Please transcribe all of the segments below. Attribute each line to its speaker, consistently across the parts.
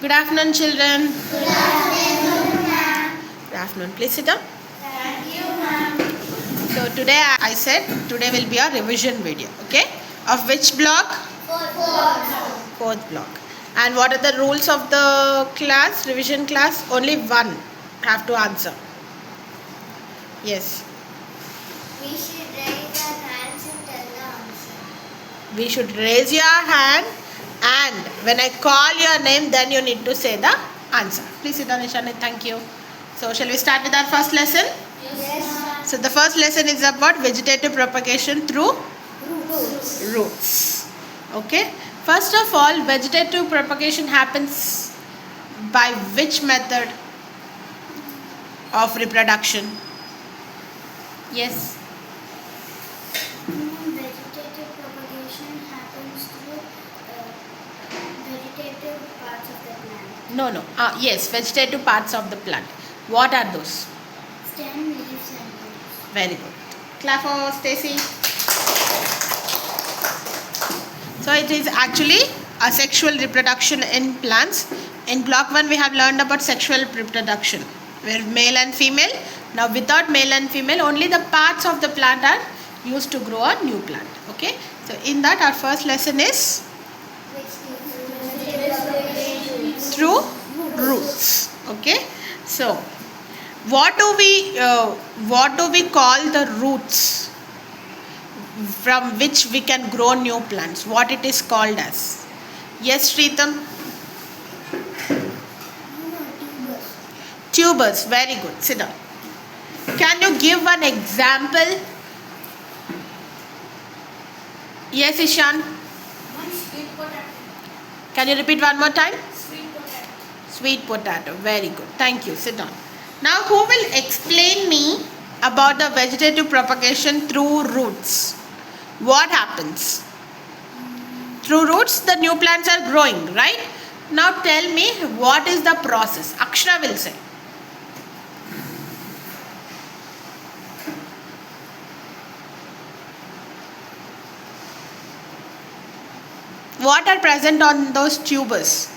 Speaker 1: Good afternoon, children.
Speaker 2: Good afternoon, ma'am.
Speaker 1: Good afternoon. Please sit down.
Speaker 2: Thank you, ma'am.
Speaker 1: So today I said today will be a revision video. Okay? Of which block?
Speaker 2: Fourth.
Speaker 1: Fourth block. And what are the rules of the class? Revision class? Only one have to answer. Yes.
Speaker 2: We should raise our hands and tell the answer.
Speaker 1: We should raise your hand, and when I call your name, then you need to say the answer. Please sit down, Ishani. Thank you. So shall we start with our first lesson?
Speaker 2: Yes, ma'am.
Speaker 1: So the first lesson is about vegetative propagation through roots. Okay. First of all, vegetative propagation happens by which method of reproduction? Yes.
Speaker 2: Vegetative propagation happens through vegetative parts of the plant.
Speaker 1: No. Yes, vegetative parts of the plant. What are those?
Speaker 2: Stem, leaves and roots.
Speaker 1: Very good. Clap for Stacy. So it is actually asexual reproduction in plants. In block 1 we have learned about sexual reproduction, where male and female. Now without male and female, only the parts of the plant are used to grow a new plant. Okay. So in that our first lesson is
Speaker 2: Vegetative propagation
Speaker 1: through roots. Okay. So what do we call the roots from which we can grow new plants? What it is called as? Yes, Shritam? Tubers. Very good. Sit down. Can you give one example? Yes, Ishan?
Speaker 2: Sweet potato.
Speaker 1: Can you repeat one more time?
Speaker 2: Sweet potato.
Speaker 1: Sweet potato. Very good. Thank you. Sit down. Now, who will explain me about the vegetative propagation through roots? What happens? Through roots, the new plants are growing, right? Now, tell me what is the process? Akshara will say. What are present on those tubers?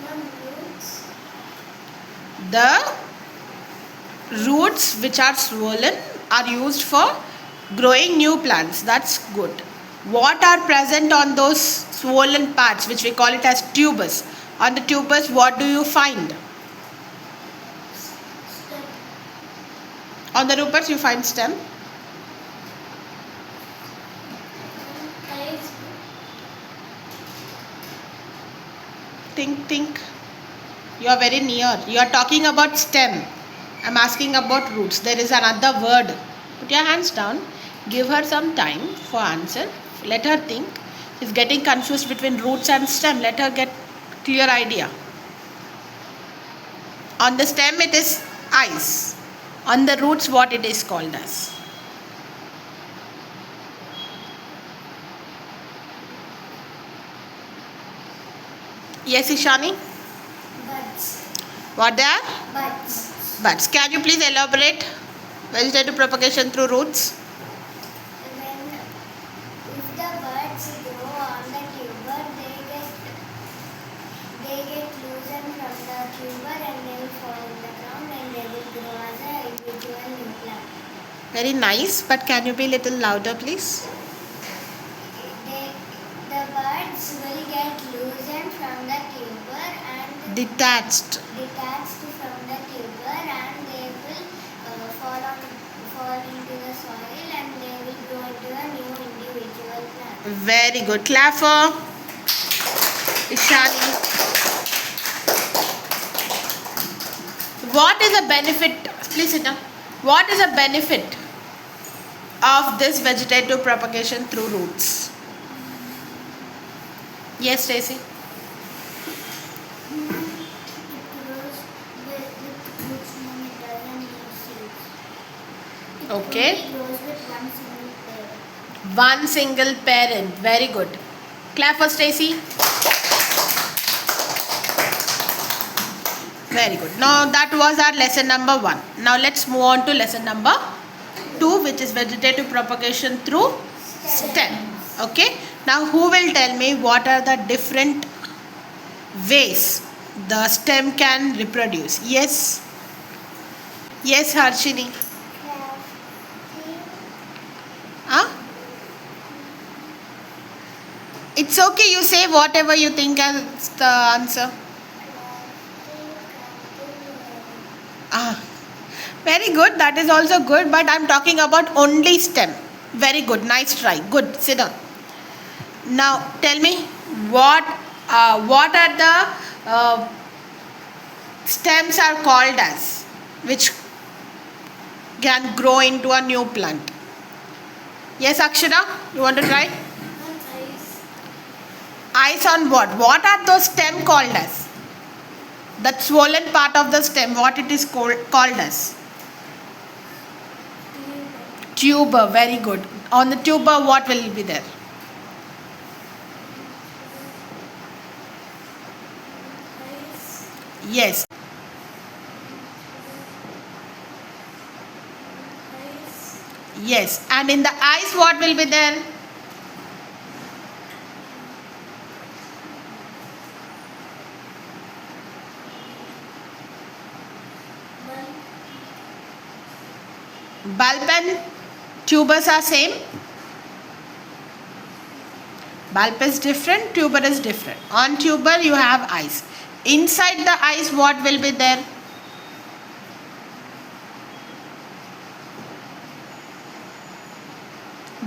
Speaker 2: Roots.
Speaker 1: The roots which are swollen are used for growing new plants. That's good. What are present on those swollen parts, which we call it as tubers? On the tubers, what do you find?
Speaker 2: Stem.
Speaker 1: On the tubers, you find stem.
Speaker 2: Leaves.
Speaker 1: Think. You are very near. You are talking about stem. I'm asking about roots. There is another word. Put your hands down. Give her some time for answer. Let her think. She's getting confused between roots and stem. Let her get clear idea. On the stem it is eyes. On the roots what it is called as? Yes, Ishani?
Speaker 2: Buds.
Speaker 1: What they are?
Speaker 2: Buds.
Speaker 1: Buds. Can you please elaborate vegetative propagation through roots?
Speaker 2: If the buds grow on the tuber, they get loosened from the tuber and they will fall in the ground and they will grow as a individual new plant.
Speaker 1: Very nice, but can you be little louder please?
Speaker 2: The buds will get loosened from the tuber and
Speaker 1: Detached.
Speaker 2: detached from the tuber and they will fall into the soil and they will grow into a new individual plant.
Speaker 1: Very good. Clap for Ishani. What is the benefit? Please sit down. What is the benefit of this vegetative propagation through roots? Yes, Stacy.
Speaker 2: It grows with roots when it doesn't need seeds. It
Speaker 1: Okay.
Speaker 2: only grows with one single parent.
Speaker 1: One single parent. Very good. Clap for Stacy. Very good. Now that was our lesson number 1. Now let's move on to lesson number 2, which is vegetative propagation through stem. Okay. Now who will tell me what are the different ways the stem can reproduce. Yes. Yes, Harshini. Huh? It's okay, you say whatever you think as the answer. Ah, very good. That is also good, but I'm talking about only stem. Very good. Nice try. Good. Sit down. Now tell me what are the stems are called as, which can grow into a new plant. Yes, Akshara, you want to try? Eyes on what? What are those stem called as? That swollen part of the stem, what it is called as? Tuber. Very good. On the tuber, what will be there? Yes. Yes. And in the eyes, what will be there? Bulb and tubers are same. Bulb is different, tuber is different. On tuber you have eyes. Inside the eyes what will be there?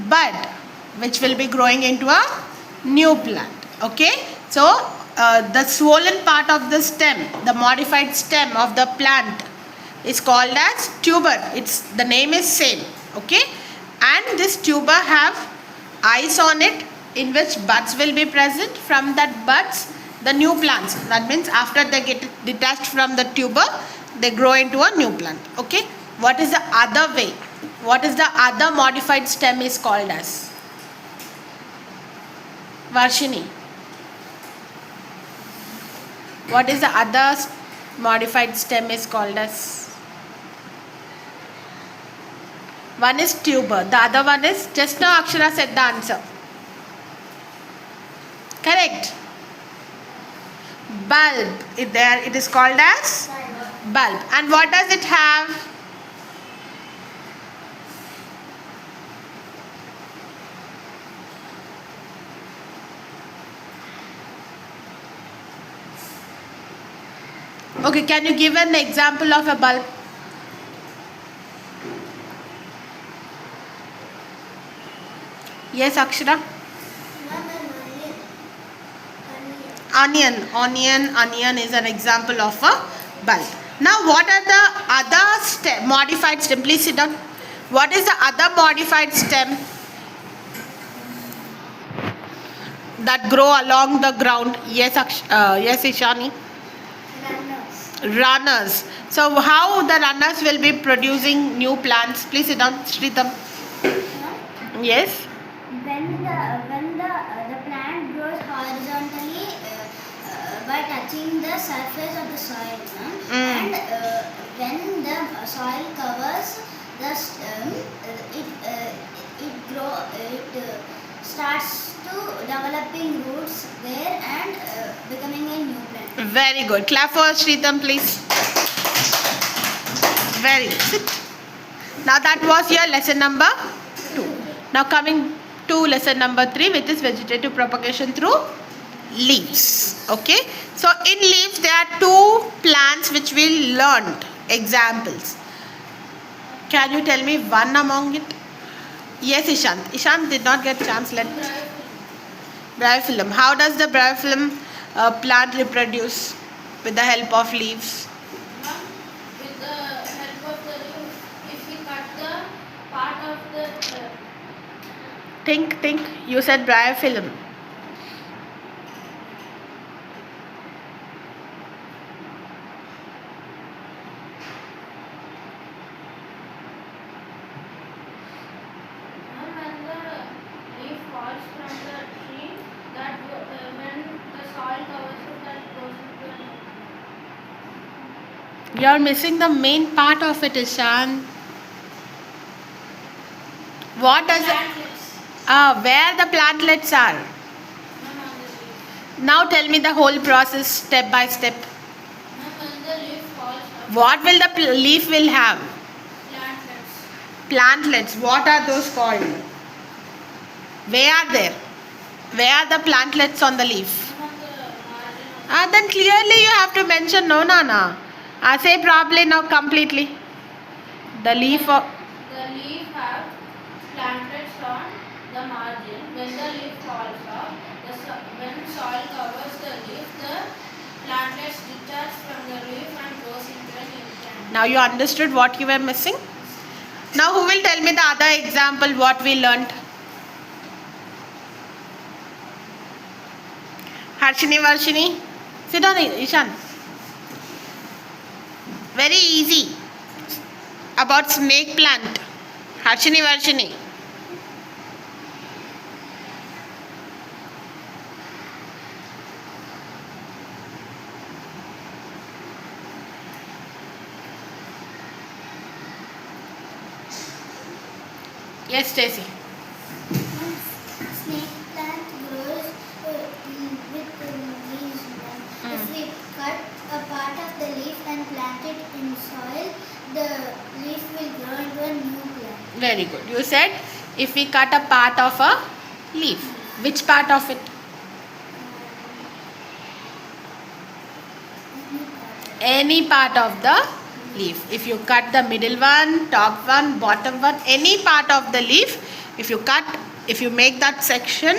Speaker 1: Bud, which will be growing into a new plant. Okay, so the swollen part of the stem, the modified stem of the plant is called as tuber. It's the name is same. Okay, and this tuber have eyes on it, in which buds will be present. From that buds the new plants, that means after they get detached from the tuber, they grow into a new plant. Okay, what is the other way? What is the other modified stem is called as? Varshini, what is the other modified stem is called as? One is tuber, the other one is, just now Akshara said the answer. Correct. Bulb. It is called as bulb. And what does it have? Okay, can you give an example of a bulb? Yes, Akshara. Onion is an example of a bulb. Now what are the other modified stem? Please sit down. What is the other modified stem that grow along the ground? Yes, yes, Ishani. Runners. So how the runners will be producing new plants? Please sit down, Shritam. Yes.
Speaker 2: When the plant grows horizontally by touching the surface of the soil, and when the soil covers the stem, it starts to developing roots there and becoming a new plant.
Speaker 1: Very good. Clap for Shritam, please. Very good. Sit. Now that was your lesson number 2. Now coming to lesson number 3, which is vegetative propagation through leaves. Okay. So in leaves there are 2 plants which we learned. Examples. Can you tell me one among it? Yes, Ishant. Ishant did not get chance. Let Bryophyllum. How does the Bryophyllum plant reproduce? With the help of leaves.
Speaker 3: With the help of the leaves, if we cut the part of the
Speaker 1: Think. You said Bryophyllum.
Speaker 3: when the leaf falls from the tree, that when the soil covers it, that goes into
Speaker 1: You are missing the main part of it, Ishan. What does it?
Speaker 3: plantlets.
Speaker 1: Where the plantlets are? Now tell me the whole process step by step.
Speaker 3: Ma'am, when the leaf falls off,
Speaker 1: What will the leaf will have?
Speaker 3: plantlets.
Speaker 1: Plantlets. What are those called? Where are there? Where are the plantlets on the leaf?
Speaker 3: Ma'am, on the margin of
Speaker 1: Then clearly you have to mention no, Nana. Say properly now completely. The leaf of
Speaker 3: the leaf have plantlets on the margin. When the leaf falls off, when soil covers the leaf, the plantlets detach from the leaf and goes into a new plant.
Speaker 1: Now you understood what you were missing? Now who will tell me the other example what we learnt? Harshini, Varshini? Sit down, Ishan. Very easy. About snake plant. Harshini, Varshini. Yes, Stacy.
Speaker 2: Snake plant grows with leaves. If we cut a part of the leaf and plant it in soil, the leaf will grow into a new plant.
Speaker 1: Very good. You said if we cut a part of a leaf. Which part of it? Any part of the leaf. If you cut the middle one, top one, bottom one, any part of the leaf, if you make that section,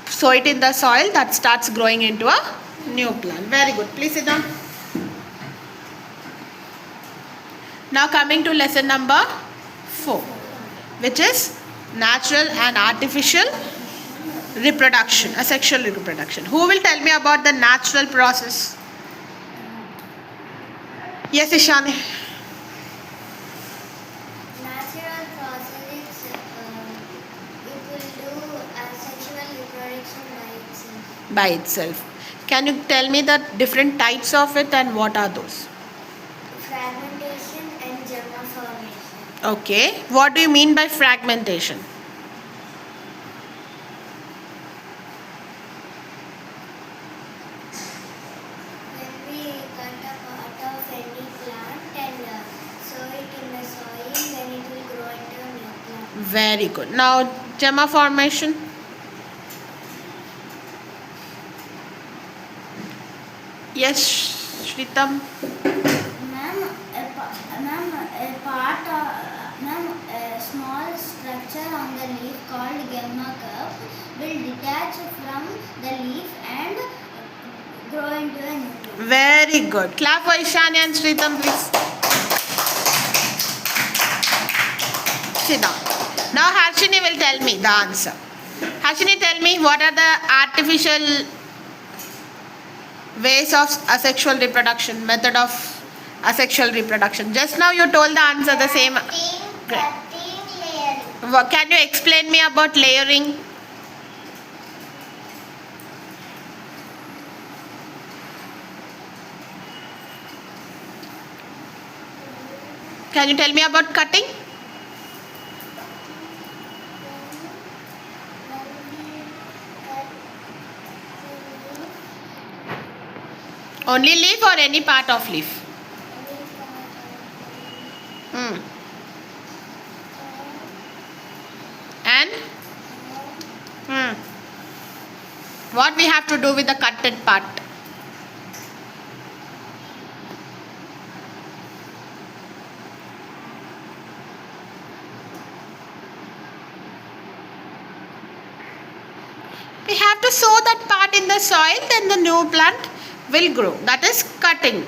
Speaker 1: sow it in the soil, that starts growing into a new plant. Very good. Please sit down. Now coming to lesson number 4, which is natural and artificial reproduction, asexual reproduction. Who will tell me about the natural process? Yes, Ishani.
Speaker 2: Natural process is it will do asexual reproduction by itself.
Speaker 1: By itself. Can you tell me the different types of it and what are those?
Speaker 2: Fragmentation and gemma formation.
Speaker 1: Okay. What do you mean by fragmentation?
Speaker 2: When we cut a part of any plant and sow it in the soil, then it will grow into a new plant.
Speaker 1: Very good. Now, gemma formation. Yes, Shritam.
Speaker 2: A small structure on the leaf called gemma cup will detach from the leaf and grow into a new plant.
Speaker 1: Very good. Clap for Ishani and Shritam, please. Sit down. Now Harshini will tell me the answer. Harshini, tell me what are the artificial ways of asexual reproduction, method of asexual reproduction. Just now you told the answer the same.
Speaker 2: Cutting, layering.
Speaker 1: Can you explain me about layering? Can you tell me about cutting? Only leaf or any part of leaf? And? What we have to do with the cutted part? We have to sow that part in the soil, then the new plant will grow. That is cutting.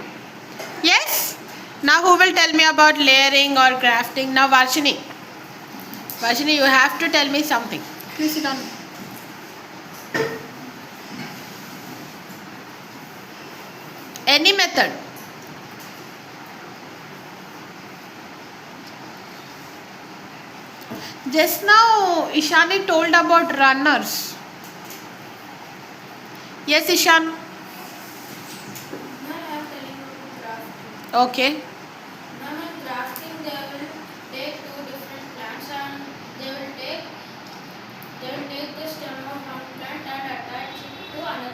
Speaker 1: Yes? Now who will tell me about layering or grafting? Now Varshini. Varshini, you have to tell me something. Please sit down. Any method. Just now Ishani told about runners. Yes, Ishan.
Speaker 3: Now I am telling you to grafting.
Speaker 1: Okay.
Speaker 3: Now in grafting they will take two different plants and they will take the stem of one plant and attach it to another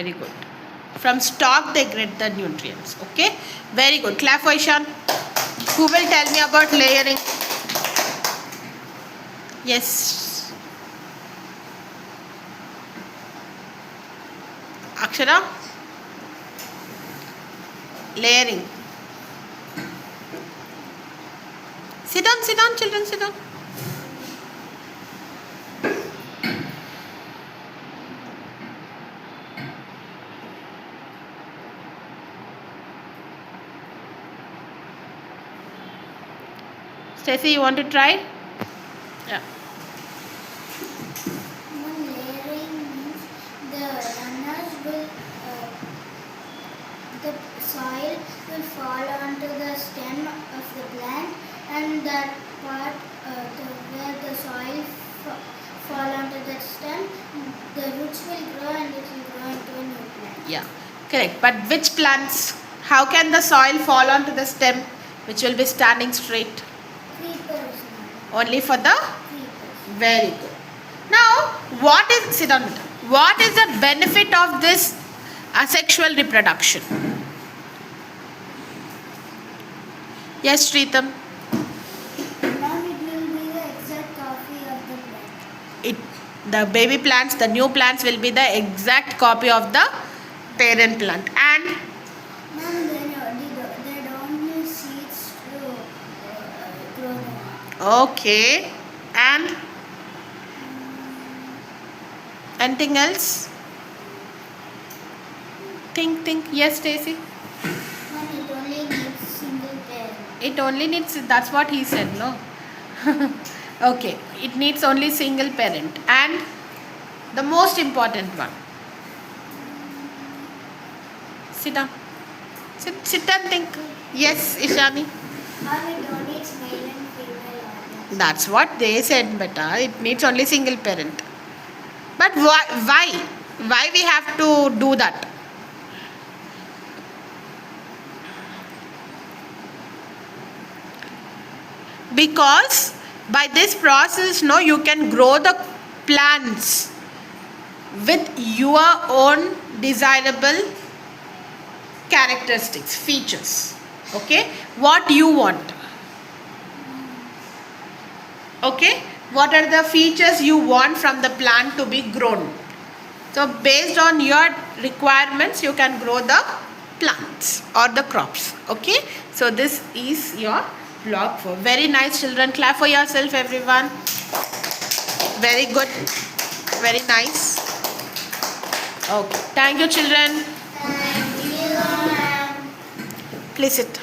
Speaker 1: very good. From stock they get the nutrients. Okay, very good. Clap for Ishan. Who will tell me about layering? Yes. Akshara? Layering. Sit down, children, sit down. Stacy, you want to try? Yeah.
Speaker 2: Layering means the runners will, the soil will fall onto the stem of the plant, and that part where the soil fall onto the stem, the roots will grow and it will grow into a new plant.
Speaker 1: Yeah, correct. But which plants? How can the soil fall onto the stem, which will be standing straight?
Speaker 2: Creepers.
Speaker 1: Only for the?
Speaker 2: Creepers.
Speaker 1: Very good. Now, sit down, Mita. What is the benefit of this asexual reproduction? Yes, Shritam.
Speaker 2: Now it will be the exact copy of the plant.
Speaker 1: The baby plants, the new plants will be the exact copy of the parent plant. And
Speaker 2: Ma'am, they don't need seeds to grow them.
Speaker 1: okay. And anything else? Think. Yes, Stacy.
Speaker 2: Ma'am, it only needs single parent.
Speaker 1: It only needs, that's what he said, no? Okay, it needs only single parent. And the most important one. Sit down. Sit and think. Yes, Ishani.
Speaker 2: Ma'am, it only needs male and female organs.
Speaker 1: That's what they said, beta. It needs only single parent. But why? Why we have to do that? Because by this process, no, you can grow the plants with your own desirable characteristics, features. Okay, what you want. Okay, what are the features you want from the plant to be grown? So based on your requirements, you can grow the plants or the crops. Okay, so this is your vlog for very nice. Children, clap for yourself, everyone. Very good, very nice. Okay, thank you, children.
Speaker 2: Thank you, ma'am.
Speaker 1: Please sit.